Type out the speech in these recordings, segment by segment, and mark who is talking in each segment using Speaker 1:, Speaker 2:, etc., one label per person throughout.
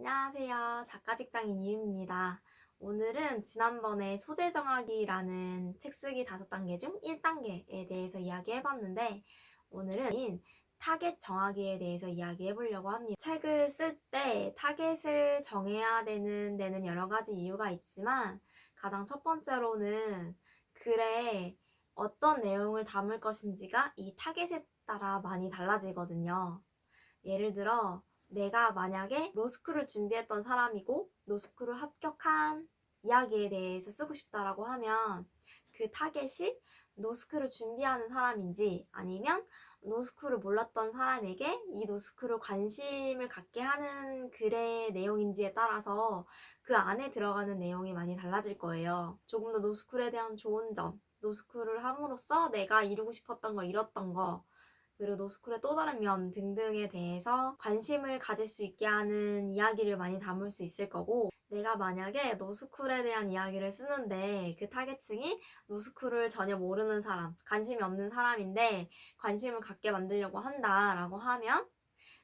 Speaker 1: 안녕하세요. 작가 직장인 이유입니다. 오늘은 지난번에 소재 정하기라는 책 쓰기 5단계 중 1단계에 대해서 이야기해봤는데 오늘은 타겟 정하기에 대해서 이야기해보려고 합니다. 책을 쓸 때 타겟을 정해야 되는 데는 여러 가지 이유가 있지만 가장 첫 번째로는 글에 어떤 내용을 담을 것인지가 이 타겟에 따라 많이 달라지거든요. 예를 들어 내가 만약에 로스쿨을 준비했던 사람이고 로스쿨을 합격한 이야기에 대해서 쓰고 싶다라고 하면 그 타겟이 로스쿨을 준비하는 사람인지 아니면 로스쿨을 몰랐던 사람에게 이 로스쿨을 관심을 갖게 하는 글의 내용인지에 따라서 그 안에 들어가는 내용이 많이 달라질 거예요. 조금 더 로스쿨에 대한 좋은 점, 로스쿨을 함으로써 내가 이루고 싶었던 걸 이뤘던 거, 그리고 노스쿨의 또 다른 면 등등에 대해서 관심을 가질 수 있게 하는 이야기를 많이 담을 수 있을 거고, 내가 만약에 노스쿨에 대한 이야기를 쓰는데 그 타겟층이 노스쿨을 전혀 모르는 사람, 관심이 없는 사람인데 관심을 갖게 만들려고 한다라고 하면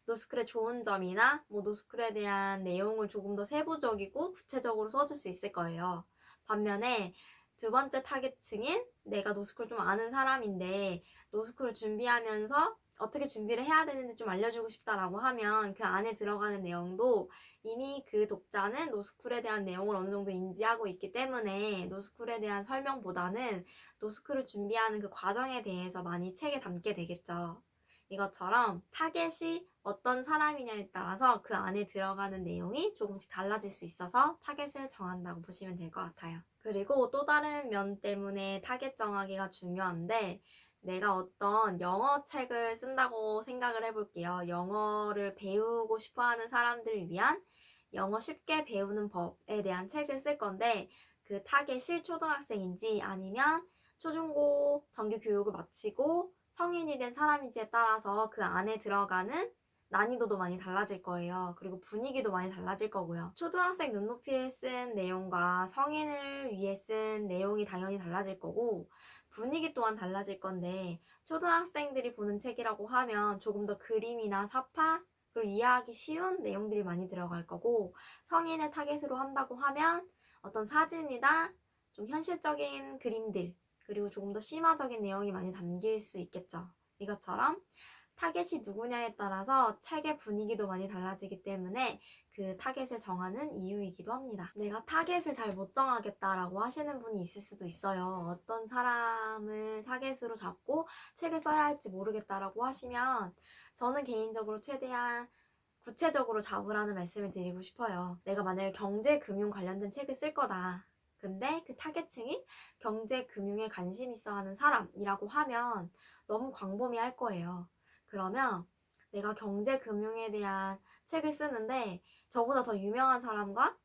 Speaker 1: 노스쿨의 좋은 점이나 노스쿨에 대한 내용을 조금 더 세부적이고 구체적으로 써줄 수 있을 거예요. 반면에 두 번째 타겟층인 내가 노스쿨 좀 아는 사람인데 노스쿨을 준비하면서 어떻게 준비를 해야 되는지 좀 알려주고 싶다라고 하면 그 안에 들어가는 내용도 이미 그 독자는 노스쿨에 대한 내용을 어느 정도 인지하고 있기 때문에 노스쿨에 대한 설명보다는 노스쿨을 준비하는 그 과정에 대해서 많이 책에 담게 되겠죠. 이것처럼 타겟이 어떤 사람이냐에 따라서 그 안에 들어가는 내용이 조금씩 달라질 수 있어서 타겟을 정한다고 보시면 될 것 같아요. 그리고 또 다른 면 때문에 타겟 정하기가 중요한데 내가 어떤 영어 책을 쓴다고 생각을 해볼게요. 영어를 배우고 싶어 하는 사람들을 위한 영어 쉽게 배우는 법에 대한 책을 쓸 건데 그 타겟이 초등학생인지 아니면 초중고 정규 교육을 마치고 성인이 된 사람인지에 따라서 그 안에 들어가는 난이도도 많이 달라질 거예요. 그리고 분위기도 많이 달라질 거고요. 초등학생 눈높이에 쓴 내용과 성인을 위해 쓴 내용이 당연히 달라질 거고 분위기 또한 달라질 건데 초등학생들이 보는 책이라고 하면 조금 더 그림이나 사파 그리고 이해하기 쉬운 내용들이 많이 들어갈 거고 성인을 타겟으로 한다고 하면 어떤 사진이나 좀 현실적인 그림들 그리고 조금 더 심화적인 내용이 많이 담길 수 있겠죠. 이것처럼 타겟이 누구냐에 따라서 책의 분위기도 많이 달라지기 때문에 그 타겟을 정하는 이유이기도 합니다. 내가 타겟을 잘 못 정하겠다라고 하시는 분이 있을 수도 있어요. 어떤 사람을 타겟으로 잡고 책을 써야 할지 모르겠다라고 하시면 저는 개인적으로 최대한 구체적으로 잡으라는 말씀을 드리고 싶어요. 내가 만약에 경제, 금융 관련된 책을 쓸 거다. 근데 그 타겟층이 경제, 금융에 관심 있어 하는 사람이라고 하면 너무 광범위할 거예요. 그러면 내가 경제, 금융에 대한 책을 쓰는데 저보다 더 유명한 사람과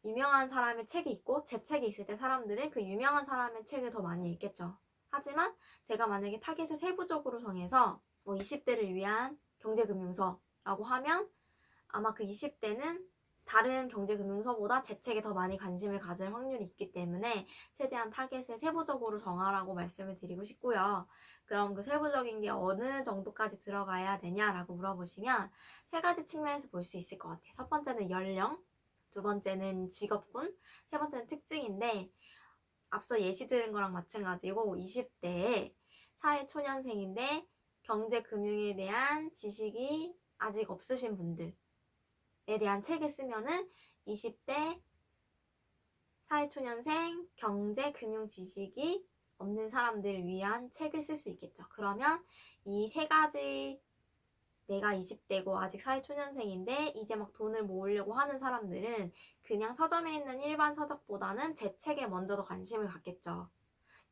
Speaker 1: 유명한 사람의 책이 있고 제 책이 있을 때 사람들은 그 유명한 사람의 책을 더 많이 읽겠죠. 하지만 제가 만약에 타겟을 세부적으로 정해서 20대를 위한 경제금융서라고 하면 아마 그 20대는 다른 경제금융서보다 제 책에 더 많이 관심을 가질 확률이 있기 때문에 최대한 타겟을 세부적으로 정하라고 말씀을 드리고 싶고요. 그럼 그 세부적인 게 어느 정도까지 들어가야 되냐라고 물어보시면 세 가지 측면에서 볼 수 있을 것 같아요. 첫 번째는 연령, 두 번째는 직업군, 세 번째는 특징인데 앞서 예시 들은 거랑 마찬가지고 20대에 사회초년생인데 경제금융에 대한 지식이 아직 없으신 분들에 대한 책을 쓰면은 20대 사회초년생 경제금융 지식이 없는 사람들을 위한 책을 쓸 수 있겠죠. 그러면 이 세 가지 내가 20대고 아직 사회초년생인데 이제 막 돈을 모으려고 하는 사람들은 그냥 서점에 있는 일반 서적보다는 제 책에 먼저 더 관심을 갖겠죠.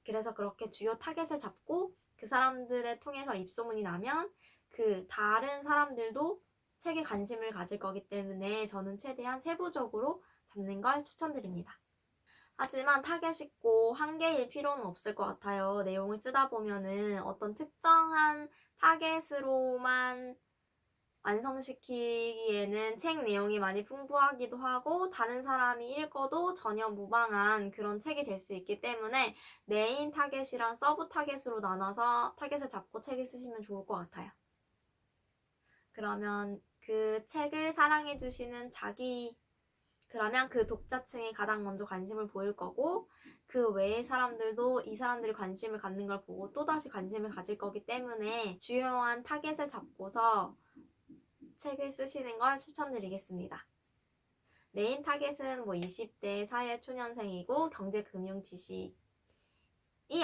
Speaker 1: 그래서 그렇게 주요 타겟을 잡고 그 사람들을 통해서 입소문이 나면 그 다른 사람들도 책에 관심을 가질 거기 때문에 저는 최대한 세부적으로 잡는 걸 추천드립니다. 하지만 타겟 있고 한계일 필요는 없을 것 같아요. 내용을 쓰다 보면은 어떤 특정한 타겟으로만 완성시키기에는 책 내용이 많이 풍부하기도 하고 다른 사람이 읽어도 전혀 무방한 그런 책이 될 수 있기 때문에 메인 타겟이랑 서브 타겟으로 나눠서 타겟을 잡고 책을 쓰시면 좋을 것 같아요. 그러면 그 책을 사랑해 주시는 그러면 그 독자층이 가장 먼저 관심을 보일 거고, 그 외의 사람들도 이 사람들이 관심을 갖는 걸 보고 또다시 관심을 가질 거기 때문에 주요한 타겟을 잡고서 책을 쓰시는 걸 추천드리겠습니다. 메인 타겟은 20대 사회초년생이고 경제금융 지식이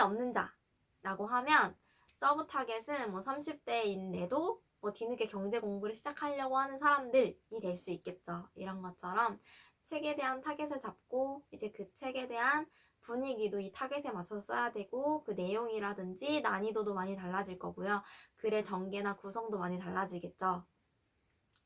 Speaker 1: 없는 자라고 하면, 서브 타겟은 30대인데도 뒤늦게 경제 공부를 시작하려고 하는 사람들이 될 수 있겠죠. 이런 것처럼 책에 대한 타겟을 잡고 이제 그 책에 대한 분위기도 이 타겟에 맞춰서 써야 되고, 그 내용이라든지 난이도도 많이 달라질 거고요. 글의 전개나 구성도 많이 달라지겠죠.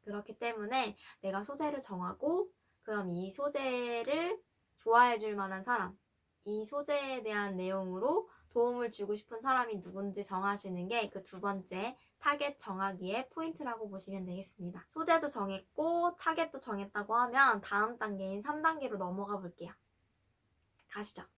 Speaker 1: 그렇기 때문에 내가 소재를 정하고, 그럼 이 소재를 좋아해 줄 만한 사람, 이 소재에 대한 내용으로 도움을 주고 싶은 사람이 누군지 정하시는 게 그 두 번째 타겟 정하기의 포인트라고 보시면 되겠습니다. 소재도 정했고 타겟도 정했다고 하면 다음 단계인 3단계로 넘어가 볼게요. 가시죠.